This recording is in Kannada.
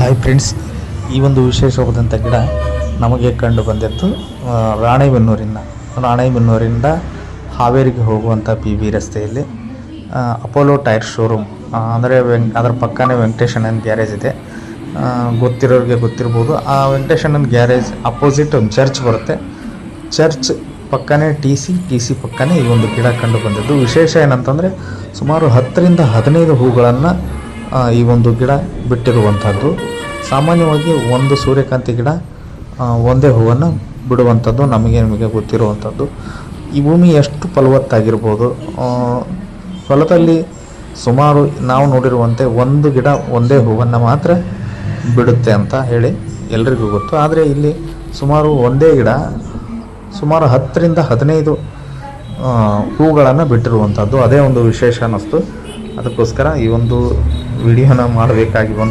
ಹಾಯ್ ಫ್ರೆಂಡ್ಸ್, ಈ ಒಂದು ವಿಶೇಷವಾದಂಥ ಗಿಡ ನಮಗೆ ಕಂಡು ಬಂದಿದ್ದು ರಾಣೆಬೆನ್ನೂರಿಂದ ಹಾವೇರಿಗೆ ಹೋಗುವಂಥ PB ರಸ್ತೆಯಲ್ಲಿ ಅಪೋಲೋ ಟೈರ್ ಶೋರೂಮ್ ಅಂದರೆ ಅದರ ಪಕ್ಕನೇ ವೆಂಕಟೇಶಣ್ಣನ ಗ್ಯಾರೇಜ್ ಇದೆ. ಗೊತ್ತಿರೋರಿಗೆ ಗೊತ್ತಿರ್ಬೋದು. ಆ ವೆಂಕಟೇಶಣ್ಣನ ಗ್ಯಾರೇಜ್ ಅಪೋಸಿಟ್ ಒಂದು ಚರ್ಚ್ ಬರುತ್ತೆ. ಚರ್ಚ್ ಪಕ್ಕನೇ ಟಿ ಸಿ ಪಕ್ಕನೇ ಈ ಒಂದು ಗಿಡ ಕಂಡು ಬಂದಿದ್ದು. ವಿಶೇಷ ಏನಂತಂದರೆ ಸುಮಾರು 10 ರಿಂದ 15 ಹೂಗಳನ್ನು ಈ ಒಂದು ಗಿಡ ಬಿಟ್ಟಿರುವಂಥದ್ದು. ಸಾಮಾನ್ಯವಾಗಿ ಒಂದು ಸೂರ್ಯಕಾಂತಿ ಗಿಡ ಒಂದೇ ಹೂವನ್ನು ಬಿಡುವಂಥದ್ದು ನಿಮಗೆ ಗೊತ್ತಿರುವಂಥದ್ದು. ಈ ಭೂಮಿ ಎಷ್ಟು ಫಲವತ್ತಾಗಿರ್ಬೋದು, ಹೊಲದಲ್ಲಿ ಸುಮಾರು ನಾವು ನೋಡಿರುವಂತೆ ಒಂದು ಗಿಡ ಒಂದೇ ಹೂವನ್ನು ಮಾತ್ರ ಬಿಡುತ್ತೆ ಅಂತ ಹೇಳಿ ಎಲ್ರಿಗೂ ಗೊತ್ತು. ಆದರೆ ಇಲ್ಲಿ ಸುಮಾರು ಒಂದೇ ಗಿಡ ಸುಮಾರು 10 ರಿಂದ 15 ಹೂಗಳನ್ನು ಬಿಟ್ಟಿರುವಂಥದ್ದು. ಅದೇ ಒಂದು ವಿಶೇಷ ಅನ್ನಿಸ್ತು. ಅದಕ್ಕೋಸ್ಕರ ಈ ಒಂದು ವಿಡಿಯೋನ ಮಾಡಬೇಕಾಗಿ ಬಂತು.